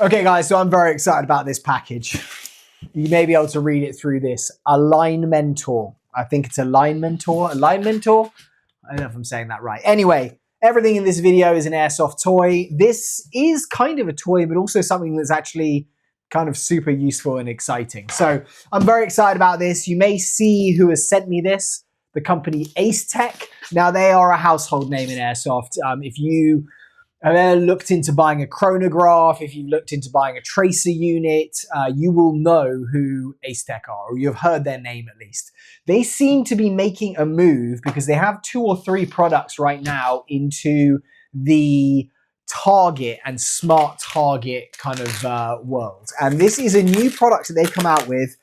Okay guys, so I'm very excited about this package. You may be able to read it through this. Alignmentor. I think it's Alignmentor. Alignmentor? I don't know if I'm saying that right. Anyway, everything in this video is an Airsoft toy. This is kind of a toy, but also something that's actually kind of super useful and exciting. So I'm very excited about this. You may see who has sent me this, the company AceTech. Now they are a household name in Airsoft. If you have ever looked into buying a chronograph, if you've looked into buying a tracer unit, you will know who AceTech are, or you've heard their name at least. They seem to be making a move because they have 2 or 3 products right now into the target and smart target kind of world. And this is a new product that they've come out with.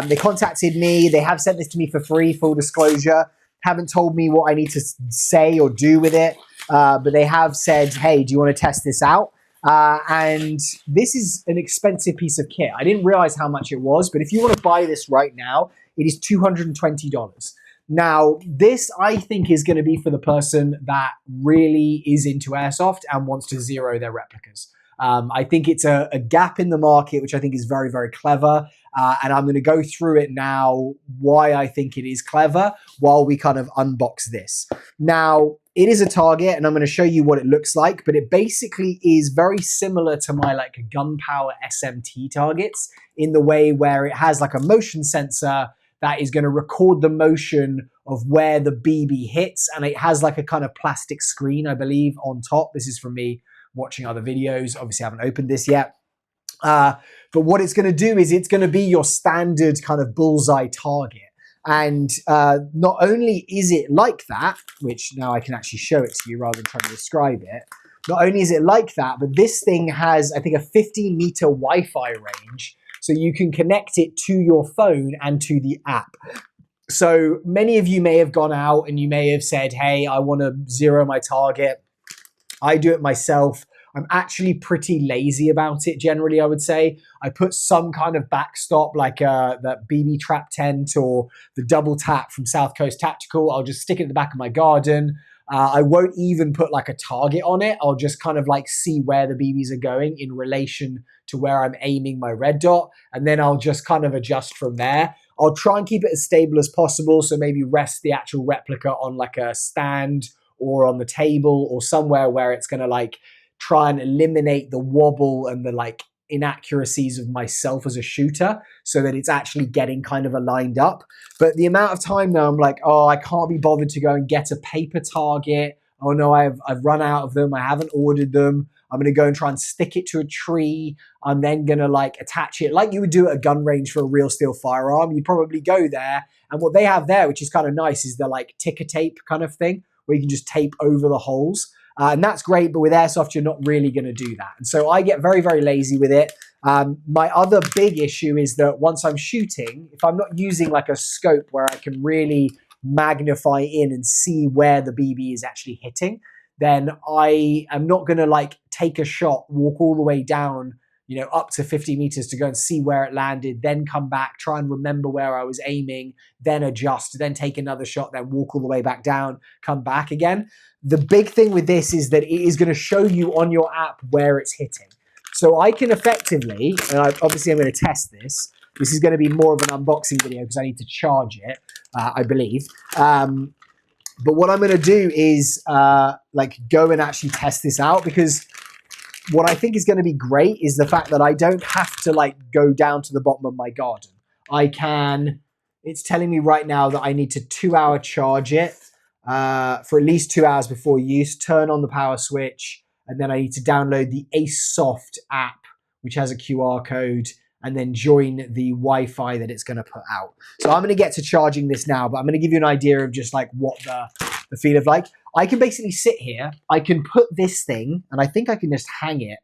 They contacted me. They have sent this to me for free, full disclosure. Haven't told me what I need to say or do with it. But they have said, hey, do you want to test this out? And this is an expensive piece of kit. I didn't realize how much it was, but if you want to buy this right now, it is $220. Now, this I think is going to be for the person that really is into Airsoft and wants to zero their replicas. I think it's a gap in the market, which I think is very, very clever. And I'm going to go through it now, why I think it is clever, while we kind of unbox this. Now, it is a target, and I'm going to show you what it looks like, but it basically is very similar to my like gunpowder SMT targets in the way where it has like a motion sensor that is going to record the motion of where the BB hits, and it has like a kind of plastic screen, I believe, on top. This is from me watching other videos. Obviously, I haven't opened this yet. But what it's going to do is it's going to be your standard kind of bullseye target. And not only is it like that, which now I can actually show it to you rather than trying to describe it, not only is it like that, but this thing has, I think, a 50-meter Wi-Fi range, so you can connect it to your phone and to the app. So many of you may have gone out and you may have said, hey, I want to zero my target. I do it myself. I'm actually pretty lazy about it generally, I would say. I put some kind of backstop like that BB trap tent or the double tap from South Coast Tactical. I'll just stick it at the back of my garden. I won't even put like a target on it. I'll just kind of like see where the BBs are going in relation to where I'm aiming my red dot. And then I'll just kind of adjust from there. I'll try and keep it as stable as possible. So maybe rest the actual replica on like a stand or on the table or somewhere where it's going to like try and eliminate the wobble and the like inaccuracies of myself as a shooter so that it's actually getting kind of aligned up. But the amount of time now I'm like, oh, I can't be bothered to go and get a paper target. Oh no, I've run out of them. I haven't ordered them. I'm going to go and try and stick it to a tree. I'm then going to like attach it like you would do at a gun range for a real steel firearm. You'd probably go there. And what they have there, which is kind of nice, is the like ticker tape kind of thing where you can just tape over the holes. And that's great, but with Airsoft, you're not really going to do that. And so I get very, very lazy with it. My other big issue is that once I'm shooting, if I'm not using like a scope where I can really magnify in and see where the BB is actually hitting, then I am not going to like take a shot, walk all the way down, you know, up to 50 meters to go and see where it landed, then come back, try and remember where I was aiming, then adjust, then take another shot, then walk all the way back down, come back again. The big thing with this is that it is going to show you on your app where it's hitting. So I can effectively, and obviously I'm going to test this. This is going to be more of an unboxing video because I need to charge it, I believe. But what I'm going to do is like go and actually test this out, because what I think is going to be great is the fact that I don't have to like go down to the bottom of my garden. I can, it's telling me right now that I need to 2-hour charge it for at least 2 hours before use, turn on the power switch, and then I need to download the Airsoft app, which has a QR code, and then join the Wi-Fi that it's going to put out. So I'm going to get to charging this now, but I'm going to give you an idea of just like what the feel of like. I can basically sit here, I can put this thing, and I think I can just hang it,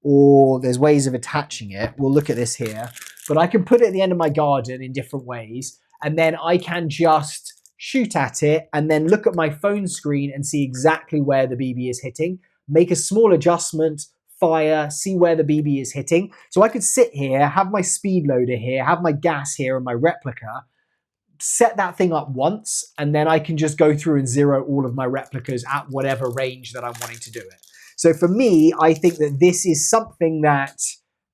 or there's ways of attaching it. We'll look at this here, but I can put it at the end of my garden in different ways, and then I can just shoot at it and then look at my phone screen and see exactly where the BB is hitting, make a small adjustment, fire, see where the BB is hitting. So I could sit here, have my speed loader here, have my gas here and my replica, set that thing up once, and then I can just go through and zero all of my replicas at whatever range that I'm wanting to do it. So for me, I think that this is something that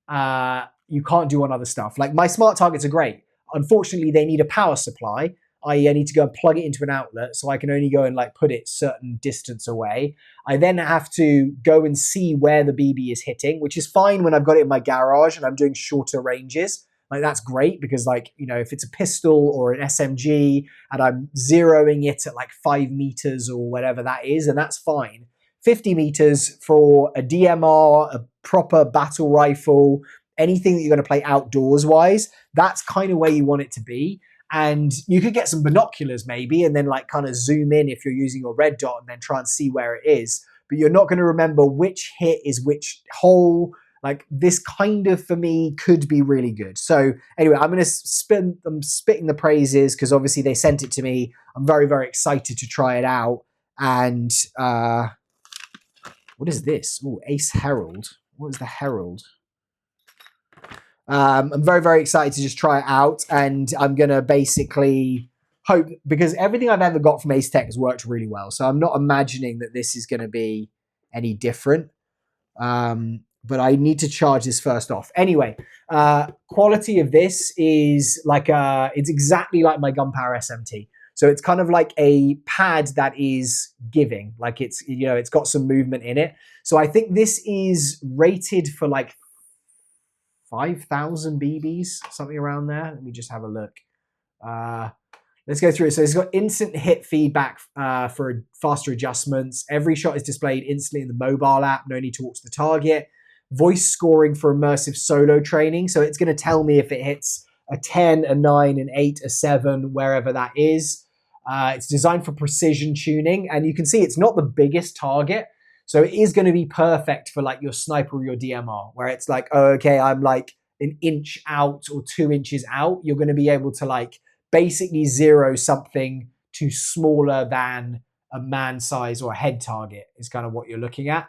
you can't do on other stuff. Like my smart targets are great. Unfortunately, they need a power supply, i.e. I need to go and plug it into an outlet, so I can only go and like put it certain distance away. I then have to go and see where the BB is hitting, which is fine when I've got it in my garage and I'm doing shorter ranges. Like that's great because like, you know, if it's a pistol or an SMG and I'm zeroing it at like 5 meters or whatever that is, and that's fine. 50 meters for a DMR, a proper battle rifle, anything that you're going to play outdoors wise, that's kind of where you want it to be. And you could get some binoculars maybe and then like kind of zoom in if you're using your red dot and then try and see where it is. But you're not going to remember which hit is which hole. Like this kind of, for me, could be really good. So anyway, I'm spitting the praises because obviously they sent it to me. I'm very, very excited to try it out. And what is this? Oh, Ace Herald. What is the Herald? I'm very, very excited to just try it out. And I'm going to basically hope, because everything I've ever got from AceTech has worked really well. So I'm not imagining that this is going to be any different. But I need to charge this first off. Anyway, quality of this is like, it's exactly like my Gunpower SMT. So it's kind of like a pad that is giving, like it's, you know, it's got some movement in it. So I think this is rated for like 5,000 BBs, something around there. Let me just have a look. Let's go through it. So it's got instant hit feedback for faster adjustments. Every shot is displayed instantly in the mobile app. No need to walk to the target. Voice scoring for immersive solo training. So it's going to tell me if it hits a 10, a 9, an 8, a 7, wherever that is. It's designed for precision tuning. And you can see it's not the biggest target. So it is going to be perfect for like your sniper or your DMR, where it's like, oh, okay, I'm like an inch out or 2 inches out. You're going to be able to like basically zero something to smaller than a man size or a head target is kind of what you're looking at.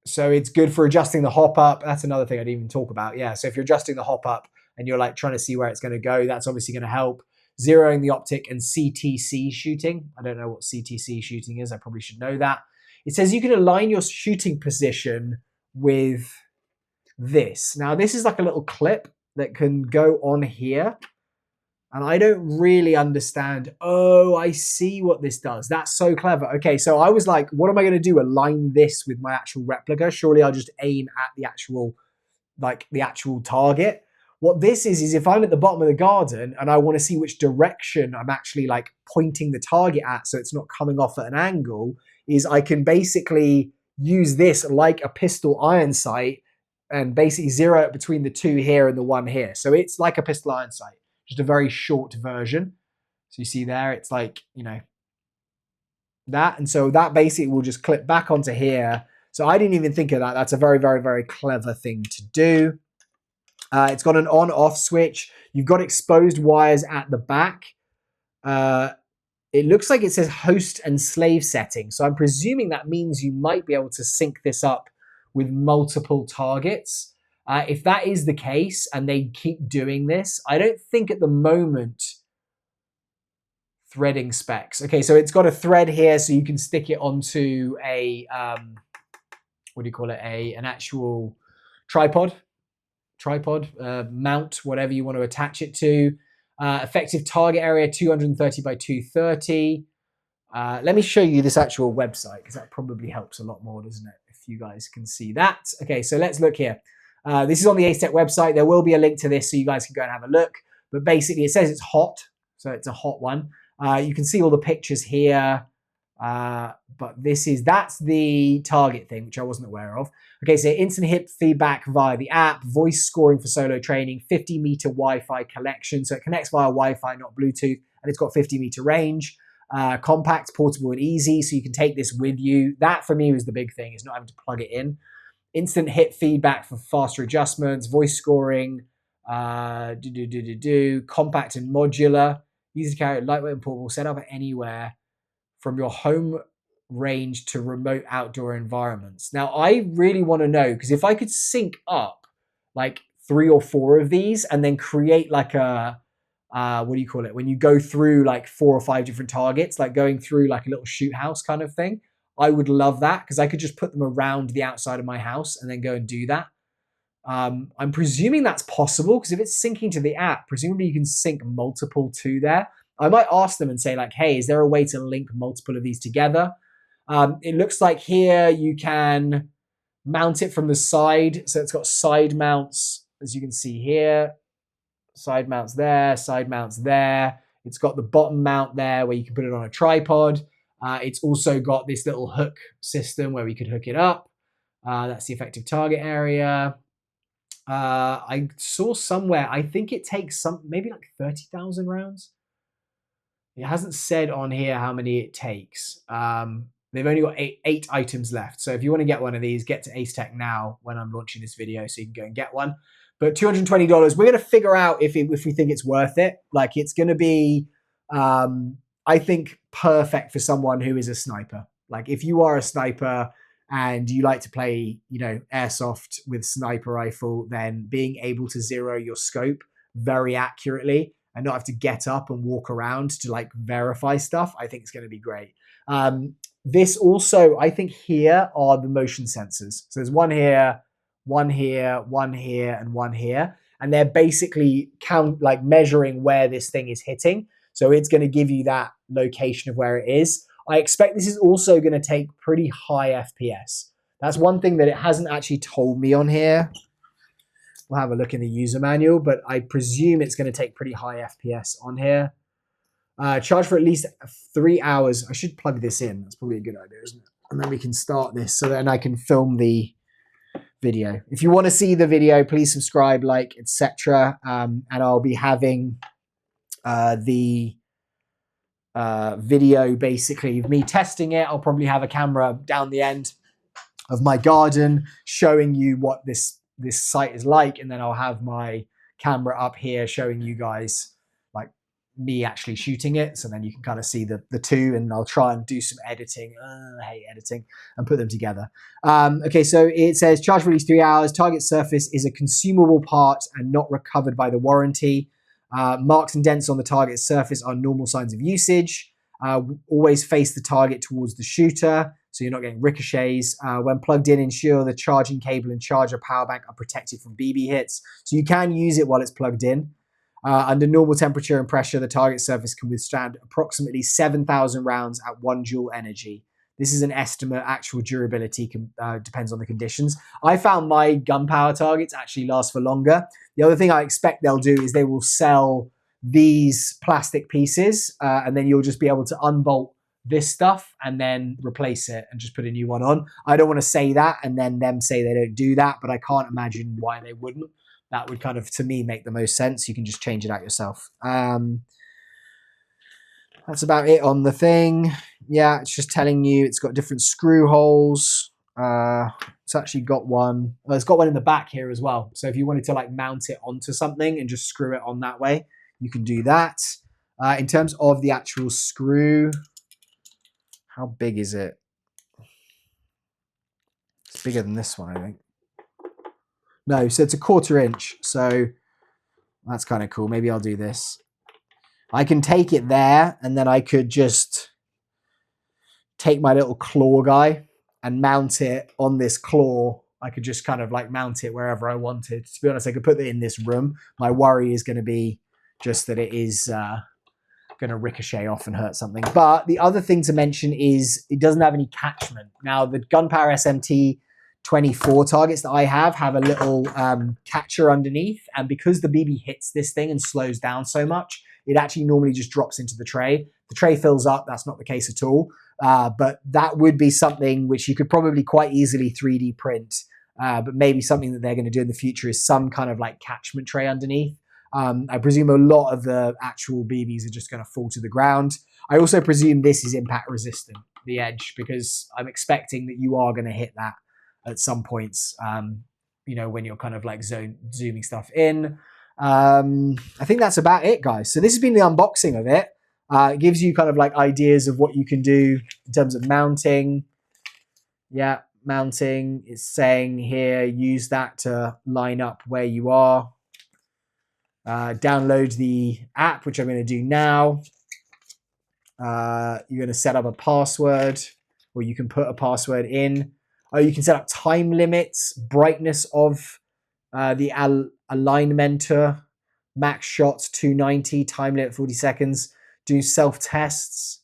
So it's good for adjusting the hop up. That's another thing I didn't even talk about. Yeah, so if you're adjusting the hop up and you're like trying to see where it's going to go, that's obviously going to help. Zeroing the optic and CTC shooting. I don't know what CTC shooting is. I probably should know that. It says you can align your shooting position with this. Now, this is like a little clip that can go on here. And I don't really understand. Oh, I see what this does. That's so clever. Okay, so I was like, what am I going to do? Align this with my actual replica? Surely I'll just aim at the actual, like the actual target. What this is if I'm at the bottom of the garden and I want to see which direction I'm actually like pointing the target at so it's not coming off at an angle, is I can basically use this like a pistol iron sight and basically zero it between the two here and the one here. So it's like a pistol iron sight. Just a very short version. So you see there, it's like, you know, that. And so that basically will just clip back onto here. So I didn't even think of that. That's a very, very, very clever thing to do. It's got an on-off switch. You've got exposed wires at the back. It looks like it says host and slave settings. So I'm presuming that means you might be able to sync this up with multiple targets. If that is the case and they keep doing this, I don't think at the moment threading specs. Okay, so it's got a thread here so you can stick it onto a, what do you call it? An actual tripod mount, whatever you want to attach it to. Effective target area 230 by 230. Let me show you this actual website because that probably helps a lot more, doesn't it? If you guys can see that. Okay, so let's look here. This is on the AceTech website. There will be a link to this so you guys can go and have a look. But basically it says it's hot. So it's a hot one. You can see all the pictures here. But that's the target thing, which I wasn't aware of. Okay, so instant hit feedback via the app, voice scoring for solo training, 50-meter Wi-Fi connection. So it connects via Wi-Fi, not Bluetooth, and it's got 50-meter range. Compact, portable, and easy, so you can take this with you. That, for me, was the big thing, is not having to plug it in. Instant hit feedback for faster adjustments, voice scoring, compact and modular, easy to carry, lightweight and portable, set up anywhere from your home range to remote outdoor environments. Now, I really want to know, because if I could sync up like 3 or 4 of these and then create like a, what do you call it? When you go through like 4 or 5 different targets, like going through like a little shoot house kind of thing, I would love that because I could just put them around the outside of my house and then go and do that. I'm presuming that's possible because if it's syncing to the app, presumably you can sync multiple to there. I might ask them and say like, hey, is there a way to link multiple of these together? It looks like here you can mount it from the side. So it's got side mounts, as you can see here. Side mounts there, side mounts there. It's got the bottom mount there where you can put it on a tripod. It's also got this little hook system where we could hook it up. That's the effective target area. I saw somewhere, I think it takes maybe like 30,000 rounds. It hasn't said on here how many it takes. They've only got eight items left. So if you want to get one of these, get to AceTech now when I'm launching this video so you can go and get one. But $220, we're going to figure out if we think it's worth it. Like it's going to be, I think, perfect for someone who is a sniper. Like if you are a sniper and you like to play, airsoft with sniper rifle, then being able to zero your scope very accurately and not have to get up and walk around to like verify stuff, I think it's going to be great. This also, I think here are the motion sensors. So there's one here, one here, one here, and one here. And they're basically measuring where this thing is hitting. So it's going to give you that location of where it is. I expect this is also going to take pretty high FPS. That's one thing that it hasn't actually told me on here. We'll have a look in the user manual, but I presume it's going to take pretty high FPS on here. Charge for at least 3 hours. I should plug this in. That's probably a good idea, isn't it? And then we can start this so then I can film the video. If you want to see the video, please subscribe, like, etc. And I'll be having the video basically of me testing it. I'll probably have a camera down the end of my garden showing you what this site is like, and then I'll have my camera up here showing you guys like me actually shooting it, so then you can kind of see the two, and I'll try and do some editing. I hate editing, and put them together. Okay, so it says charge for at least 3 hours. Target surface is a consumable part and not recovered by the warranty. Marks and dents on the target surface are normal signs of usage. Always face the target towards the shooter, so you're not getting ricochets. When plugged in, ensure the charging cable and charger power bank are protected from BB hits. So you can use it while it's plugged in. Under normal temperature and pressure, the target surface can withstand approximately 7,000 rounds at 1 joule energy. This is an estimate. Actual durability depends on the conditions. I found my gunpowder targets actually last for longer. The other thing I expect they'll do is they will sell these plastic pieces, and then you'll just be able to unbolt this stuff and then replace it and just put a new one on. I don't want to say that and then them say they don't do that, but I can't imagine why they wouldn't. That would kind of, to me, make the most sense. You can just change it out yourself. That's about it on the thing. Yeah, it's just telling you it's got different screw holes. It's actually got one. Well, it's got one in the back here as well. So if you wanted to like mount it onto something and just screw it on that way, you can do that. In terms of the actual screw, how big is it? It's bigger than this one, I think. No, so it's a 1/4 inch. So that's kind of cool. Maybe I'll do this. I can take it there, and then I could just take my little claw guy and mount it on this claw. I could just kind of like mount it wherever I wanted. To be honest, I could put it in this room. My worry is going to be just that it is going to ricochet off and hurt something. But the other thing to mention is it doesn't have any catchment. Now, the Gunpowder SMT 24 targets that I have a little catcher underneath, and because the BB hits this thing and slows down so much, it actually normally just drops into the tray. The tray fills up. That's not the case at all. But that would be something which you could probably quite easily 3D print. But maybe something that they're going to do in the future is some kind of like catchment tray underneath. I presume a lot of the actual BBs are just going to fall to the ground. I also presume this is impact resistant, the edge, because I'm expecting that you are going to hit that at some points, when you're kind of like zooming stuff in. I think that's about it, guys. So this has been the unboxing of it. It gives you kind of like ideas of what you can do in terms of mounting. Yeah, mounting. It's saying here, use that to line up where you are. Download the app, which I'm going to do now. You're going to set up a password. or you can put a password in. Oh, you can set up time limits, brightness of the Alignmentor, max shots 290, time limit 40 seconds, do self-tests.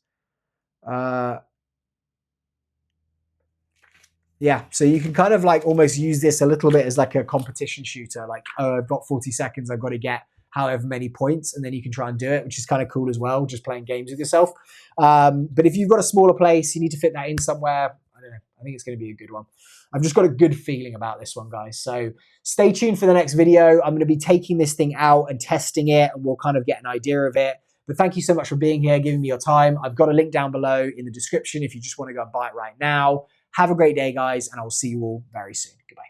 Yeah, so you can kind of like almost use this a little bit as like a competition shooter. Like, oh, I've got 40 seconds, I've got to get however many points, and then you can try and do it, which is kind of cool as well, just playing games with yourself. But if you've got a smaller place, you need to fit that in somewhere. I don't know. I think it's going to be a good one. I've just got a good feeling about this one, guys. So stay tuned for the next video. I'm going to be taking this thing out and testing it, and we'll kind of get an idea of it. But thank you so much for being here, giving me your time. I've got a link down below in the description if you just want to go and buy it right now. Have a great day, guys, and I will see you all very soon. Goodbye.